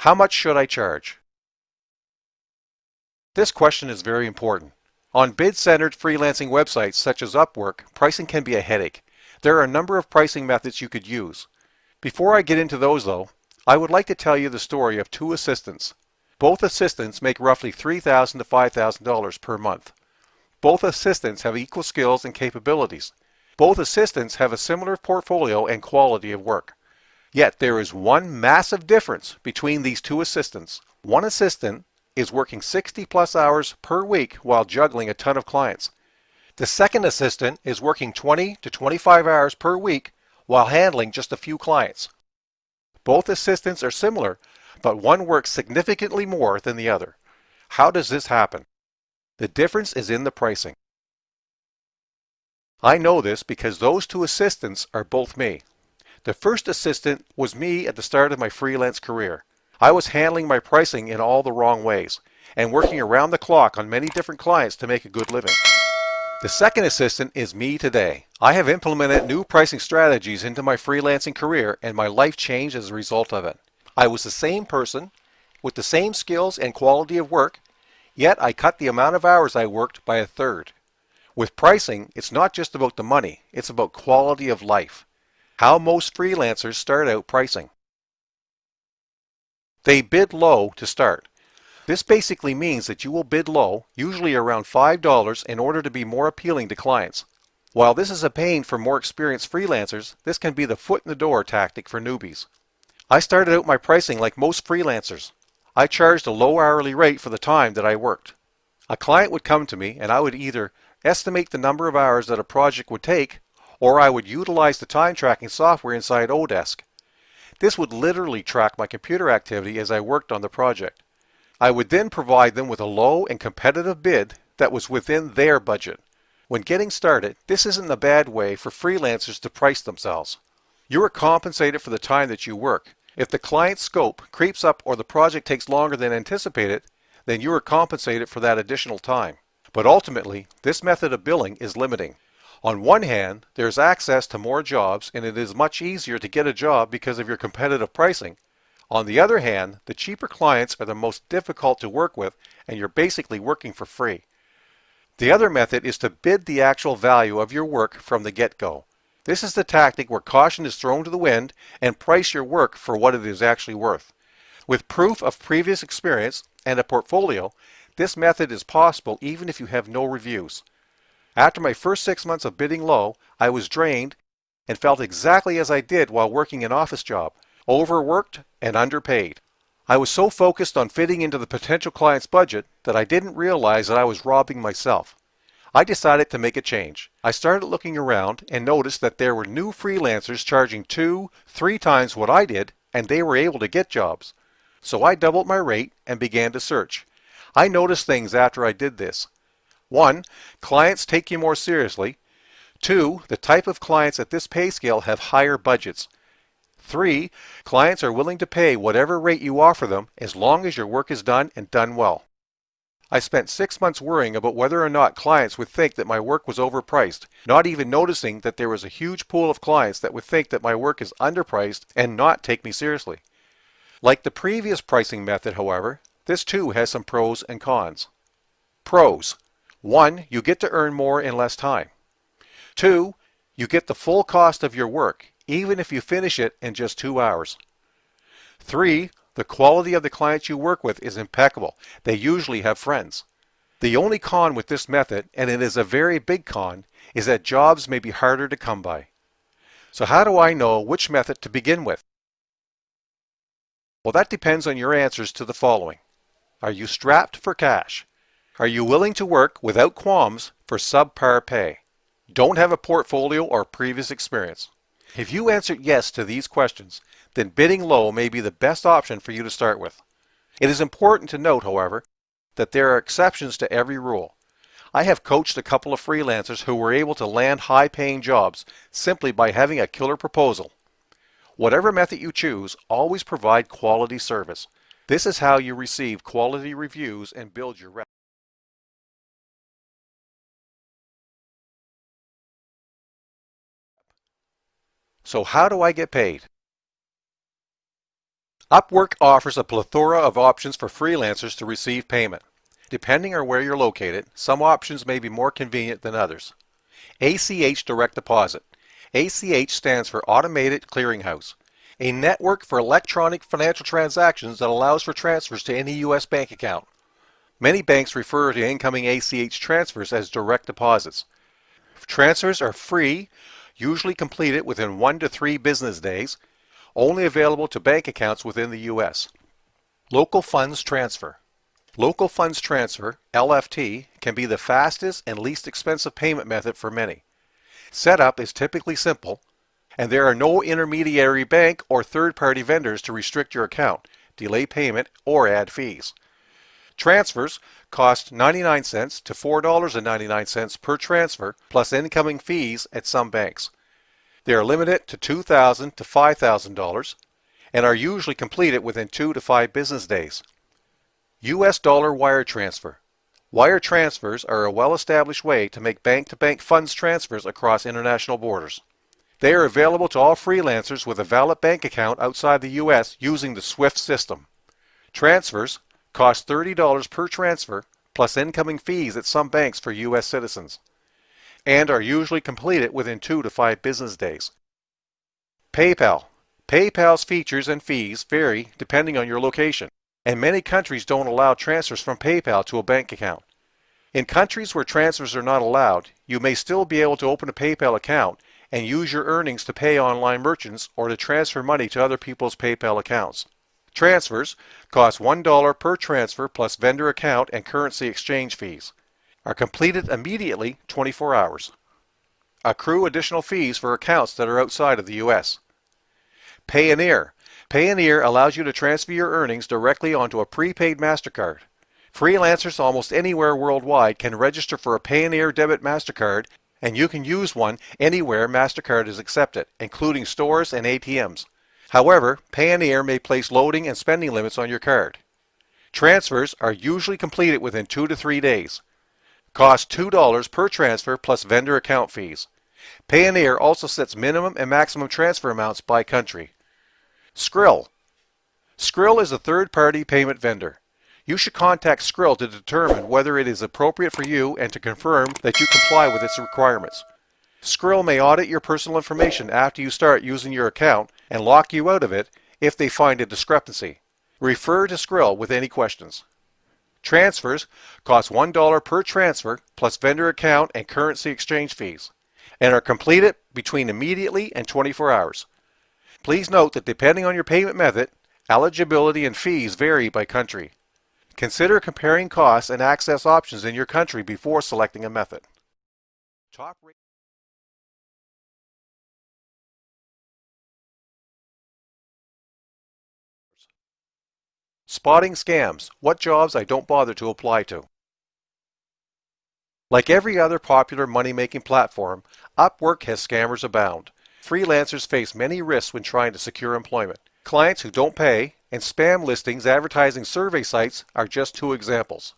How much should I charge? This question is very important. On bid-centered freelancing websites such as Upwork, pricing can be a headache. There are a number of pricing methods you could use. Before I get into those though, I would like to tell you the story of two assistants. Both assistants make roughly $3,000 to $5,000 per month. Both assistants have equal skills and capabilities. Both assistants have a similar portfolio and quality of work. Yet there is one massive difference between these two assistants. One assistant is working 60 plus hours per week while juggling a ton of clients. The second assistant is working 20 to 25 hours per week while handling just a few clients. Both assistants are similar, but one works significantly more than the other. How does this happen? The difference is in the pricing. I know this because those two assistants are both me. The first assistant was me at the start of my freelance career. I was handling my pricing in all the wrong ways and working around the clock on many different clients to make a good living. The second assistant is me today. I have implemented new pricing strategies into my freelancing career and my life changed as a result of it. I was the same person with the same skills and quality of work, yet I cut the amount of hours I worked by a third. With pricing, it's not just about the money, it's about quality of life. How most freelancers start out pricing. They bid low to start. This basically means that you will bid low, usually around $5, in order to be more appealing to clients. While this is a pain for more experienced freelancers, this can be the foot in the door tactic for newbies. I started out my pricing like most freelancers. I charged a low hourly rate for the time that I worked. A client would come to me and I would either estimate the number of hours that a project would take, or I would utilize the time tracking software inside Odesk. This would literally track my computer activity as I worked on the project. I would then provide them with a low and competitive bid that was within their budget. When getting started, this isn't a bad way for freelancers to price themselves. You are compensated for the time that you work. If the client's scope creeps up or the project takes longer than anticipated, then you are compensated for that additional time. But ultimately, this method of billing is limiting. On one hand, there's access to more jobs and it is much easier to get a job because of your competitive pricing. On the other hand, the cheaper clients are the most difficult to work with and you're basically working for free. The other method is to bid the actual value of your work from the get-go. This is the tactic where caution is thrown to the wind and price your work for what it is actually worth. With proof of previous experience and a portfolio, this method is possible even if you have no reviews. After my first 6 months of bidding low, I was drained and felt exactly as I did while working an office job, overworked and underpaid. I was so focused on fitting into the potential client's budget that I didn't realize that I was robbing myself. I decided to make a change. I started looking around and noticed that there were new freelancers charging 2-3 times what I did, and they were able to get jobs. So I doubled my rate and began to search. I noticed things after I did this. 1. Clients take you more seriously. 2. The type of clients at this pay scale have higher budgets. 3. Clients are willing to pay whatever rate you offer them as long as your work is done and done well. I spent 6 months worrying about whether or not clients would think that my work was overpriced, not even noticing that there was a huge pool of clients that would think that my work is underpriced and not take me seriously. Like the previous pricing method, however, this too has some pros and cons. Pros. 1. You get to earn more in less time. 2. You get the full cost of your work, even if you finish it in just 2 hours. 3. The quality of the clients you work with is impeccable. They usually have friends. The only con with this method, and it is a very big con, is that jobs may be harder to come by. So how do I know which method to begin with? Well, that depends on your answers to the following. Are you strapped for cash? Are you willing to work without qualms for subpar pay? Don't have a portfolio or previous experience? If you answered yes to these questions, then bidding low may be the best option for you to start with. It is important to note, however, that there are exceptions to every rule. I have coached a couple of freelancers who were able to land high-paying jobs simply by having a killer proposal. Whatever method you choose, always provide quality service. This is how you receive quality reviews and build your reputation. So how do I get paid? Upwork offers a plethora of options for freelancers to receive payment. Depending on where you're located, some options may be more convenient than others. ACH Direct Deposit. ACH stands for Automated Clearinghouse, a network for electronic financial transactions that allows for transfers to any U.S. bank account. Many banks refer to incoming ACH transfers as direct deposits. Transfers are free, usually completed within 1 to 3 business days, only available to bank accounts within the U.S. Local Funds Transfer. Local Funds Transfer, LFT, can be the fastest and least expensive payment method for many. Setup is typically simple, and there are no intermediary bank or third-party vendors to restrict your account, delay payment, or add fees. Transfers cost 99 cents to $4.99 per transfer, plus incoming fees at some banks. They are limited to $2,000 to $5,000 and are usually completed within 2 to 5 business days. U.S. dollar wire transfer. Wire transfers are a well-established way to make bank-to-bank funds transfers across international borders. They are available to all freelancers with a valid bank account outside the U.S. using the SWIFT system. Transfers cost $30 per transfer plus incoming fees at some banks for U.S. citizens, and are usually completed within 2 to 5 business days. PayPal. PayPal's features and fees vary depending on your location, and many countries don't allow transfers from PayPal to a bank account. In countries where transfers are not allowed, you may still be able to open a PayPal account and use your earnings to pay online merchants or to transfer money to other people's PayPal accounts. Transfers cost $1 per transfer plus vendor account and currency exchange fees. Are completed immediately 24 hours. Accrue additional fees for accounts that are outside of the U.S. Payoneer. Payoneer allows you to transfer your earnings directly onto a prepaid MasterCard. Freelancers almost anywhere worldwide can register for a Payoneer debit MasterCard, and you can use one anywhere MasterCard is accepted, including stores and ATMs. However, Payoneer may place loading and spending limits on your card. Transfers are usually completed within 2 to 3 days. Cost $2 per transfer plus vendor account fees. Payoneer also sets minimum and maximum transfer amounts by country. Skrill. Skrill is a third-party payment vendor. You should contact Skrill to determine whether it is appropriate for you and to confirm that you comply with its requirements. Skrill may audit your personal information after you start using your account and lock you out of it if they find a discrepancy. Refer to Skrill with any questions. Transfers cost $1 per transfer plus vendor account and currency exchange fees, and are completed between immediately and 24 hours. Please note that depending on your payment method, eligibility and fees vary by country. Consider comparing costs and access options in your country before selecting a method. Spotting scams. What jobs I don't bother to apply to. Like every other popular money-making platform, Upwork has scammers abound. Freelancers face many risks when trying to secure employment. Clients who don't pay and spam listings advertising survey sites are just 2 examples.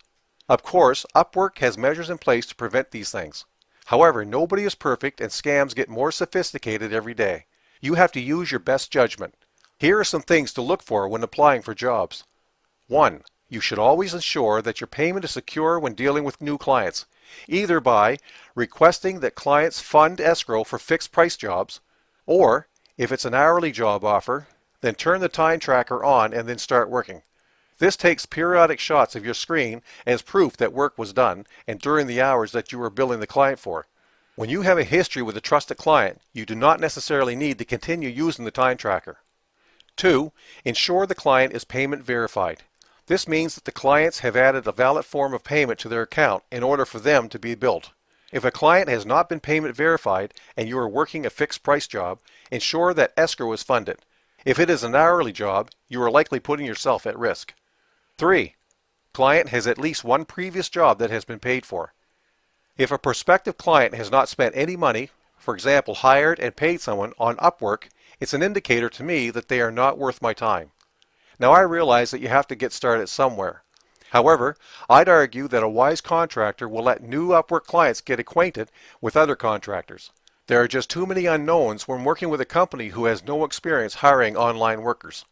Of course, Upwork has measures in place to prevent these things. However, nobody is perfect and scams get more sophisticated every day. You have to use your best judgment. Here are some things to look for when applying for jobs. 1. You should always ensure that your payment is secure when dealing with new clients, either by requesting that clients fund escrow for fixed price jobs, or, if it's an hourly job offer, then turn the time tracker on and then start working. This takes periodic shots of your screen as proof that work was done and during the hours that you were billing the client for. When you have a history with a trusted client, you do not necessarily need to continue using the time tracker. 2. Ensure the client is payment verified. This means that the clients have added a valid form of payment to their account in order for them to be billed. If a client has not been payment verified and you are working a fixed price job, ensure that escrow is funded. If it is an hourly job, you are likely putting yourself at risk. 3. Client has at least one previous job that has been paid for. If a prospective client has not spent any money, for example, hired and paid someone on Upwork, it's an indicator to me that they are not worth my time. Now I realize that you have to get started somewhere. However, I'd argue that a wise contractor will let new Upwork clients get acquainted with other contractors. There are just too many unknowns when working with a company who has no experience hiring online workers.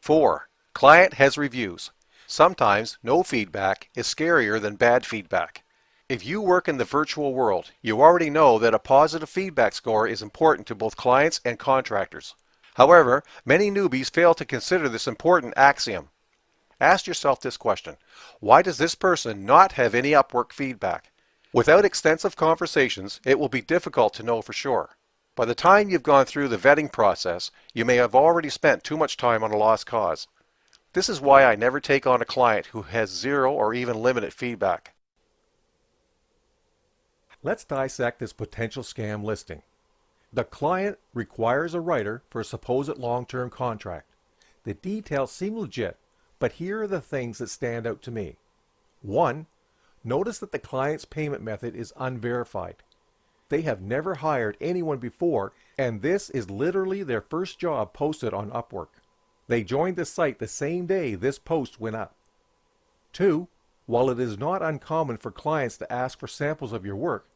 4. Client has reviews. Sometimes no feedback is scarier than bad feedback. If you work in the virtual world, you already know that a positive feedback score is important to both clients and contractors. However, many newbies fail to consider this important axiom. Ask yourself this question: why does this person not have any Upwork feedback? Without extensive conversations, it will be difficult to know for sure. By the time you've gone through the vetting process, you may have already spent too much time on a lost cause. This is why I never take on a client who has zero or even limited feedback. Let's dissect this potential scam listing. The client requires a writer for a supposed long-term contract. The details seem legit, but here are the things that stand out to me. 1. Notice that the client's payment method is unverified. They have never hired anyone before, and this is literally their first job posted on Upwork. They joined the site the same day this post went up. 2. While it is not uncommon for clients to ask for samples of your work,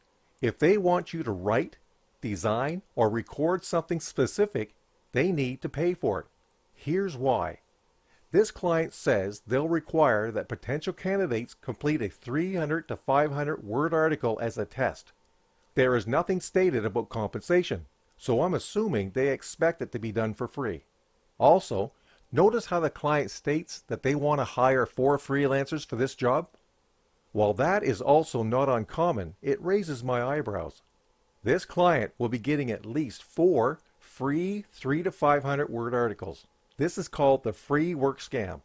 if they want you to write, design, or record something specific, they need to pay for it. Here's why. This client says they'll require that potential candidates complete a 300 to 500 word article as a test. There is nothing stated about compensation, so I'm assuming they expect it to be done for free. Also, notice how the client states that they want to hire 4 freelancers for this job. While that is also not uncommon, it raises my eyebrows. This client will be getting at least 4 free 300 to 500 word articles. This is called the free work scam.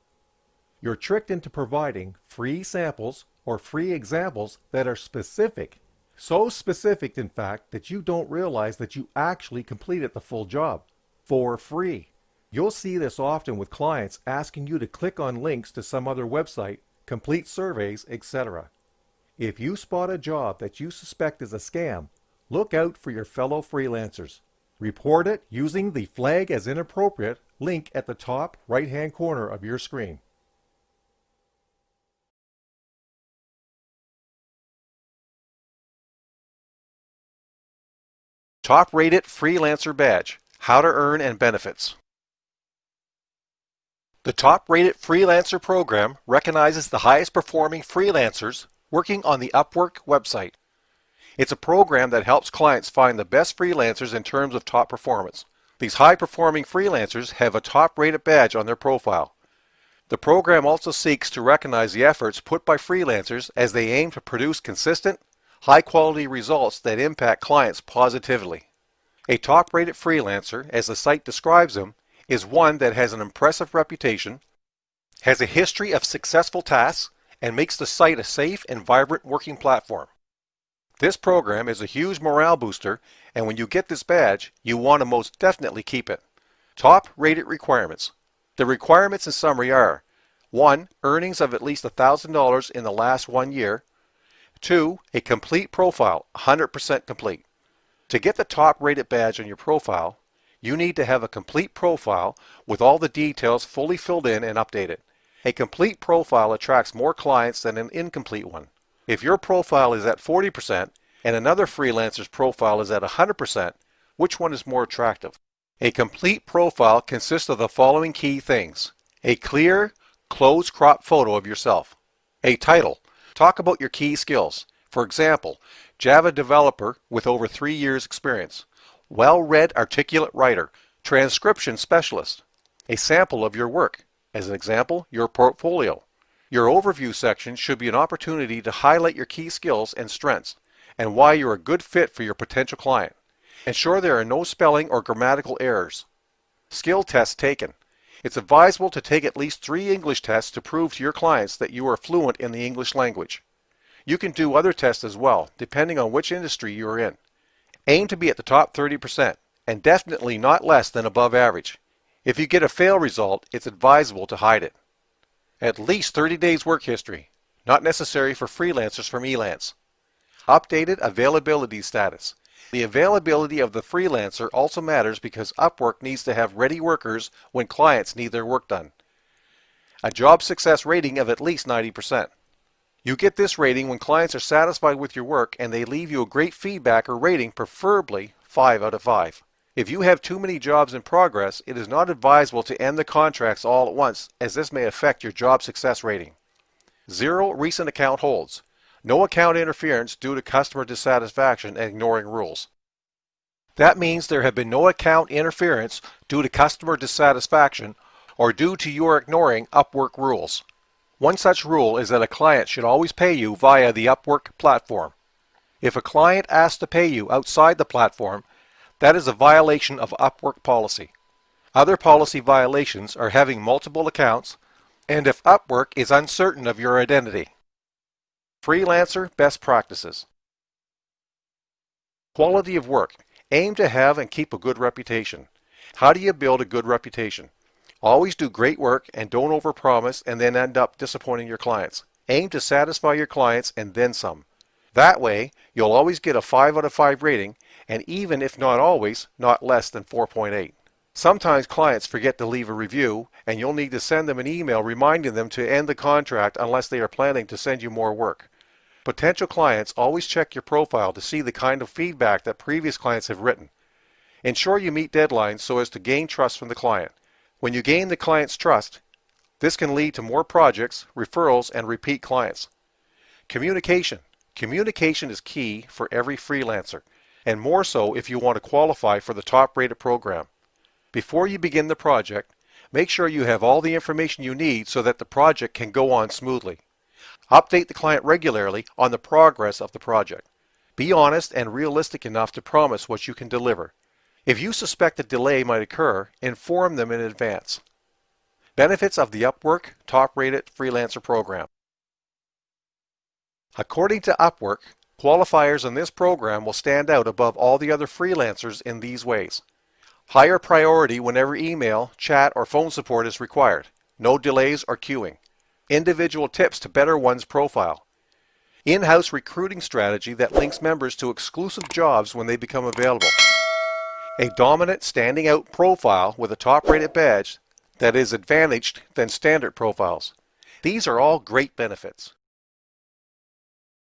You're tricked into providing free samples or free examples that are specific. So specific, in fact, that you don't realize that you actually completed the full job for free. You'll see this often with clients asking you to click on links to some other website, complete surveys, etc. If you spot a job that you suspect is a scam, look out for your fellow freelancers. Report it using the Flag as Inappropriate link at the top right-hand corner of your screen. Top-rated Freelancer badge: how to earn and benefits. The Top-rated Freelancer program recognizes the highest performing freelancers working on the Upwork website. It's a program that helps clients find the best freelancers in terms of top performance. These high-performing freelancers have a top-rated badge on their profile. The program also seeks to recognize the efforts put by freelancers as they aim to produce consistent, high-quality results that impact clients positively. A top-rated freelancer, as the site describes them, is one that has an impressive reputation, has a history of successful tasks, and makes the site a safe and vibrant working platform. This program is a huge morale booster, and when you get this badge, you want to most definitely keep it. Top-rated requirements. The requirements in summary are: 1. Earnings of at least $1,000 in the last 1 year. 2. A complete profile, 100% complete. To get the top-rated badge on your profile, you need to have a complete profile with all the details fully filled in and updated. A complete profile attracts more clients than an incomplete one. If your profile is at 40% and another freelancer's profile is at 100%, which one is more attractive? A complete profile consists of the following key things: a clear, close-crop photo of yourself. A title. Talk about your key skills. For example, Java developer with over 3 years experience. Well-read, articulate writer. Transcription specialist. A sample of your work. As an example, your portfolio. Your overview section should be an opportunity to highlight your key skills and strengths, and why you're a good fit for your potential client. Ensure there are no spelling or grammatical errors. Skill tests taken. It's advisable to take at least 3 English tests to prove to your clients that you are fluent in the English language. You can do other tests as well, depending on which industry you are in. Aim to be at the top 30%, and definitely not less than above average. If you get a fail result, it's advisable to hide it. At least 30 days work history, not necessary for freelancers from Elance. Updated availability status. The availability of the freelancer also matters because Upwork needs to have ready workers when clients need their work done. A job success rating of at least 90%. You get this rating when clients are satisfied with your work and they leave you a great feedback or rating, preferably 5 out of 5. If you have too many jobs in progress, it is not advisable to end the contracts all at once, as this may affect your job success rating. 0 recent account holds. No account interference due to customer dissatisfaction and ignoring rules. That means there have been no account interference due to customer dissatisfaction or due to your ignoring Upwork rules. One such rule is that a client should always pay you via the Upwork platform. If a client asks to pay you outside the platform, that is a violation of Upwork policy. Other policy violations are having multiple accounts and if Upwork is uncertain of your identity. Freelancer best practices. Quality of work. Aim to have and keep a good reputation. How do you build a good reputation? Always do great work and don't overpromise and then end up disappointing your clients. Aim to satisfy your clients and then some. That way, you'll always get a 5 out of 5 rating, and even if not always, not less than 4.8. Sometimes clients forget to leave a review, and you'll need to send them an email reminding them to end the contract unless they are planning to send you more work. Potential clients always check your profile to see the kind of feedback that previous clients have written. Ensure you meet deadlines so as to gain trust from the client. When you gain the client's trust, this can lead to more projects, referrals, and repeat clients. Communication. Communication is key for every freelancer, and more so if you want to qualify for the top-rated program. Before you begin the project, make sure you have all the information you need so that the project can go on smoothly. Update the client regularly on the progress of the project. Be honest and realistic enough to promise what you can deliver. If you suspect a delay might occur, inform them in advance. Benefits of the Upwork Top-Rated Freelancer Program. According to Upwork, qualifiers in this program will stand out above all the other freelancers in these ways. Higher priority whenever email, chat, or phone support is required. No delays or queuing. Individual tips to better one's profile. In-house recruiting strategy that links members to exclusive jobs when they become available. A dominant standing out profile with a top-rated badge that is advantaged than standard profiles. These are all great benefits.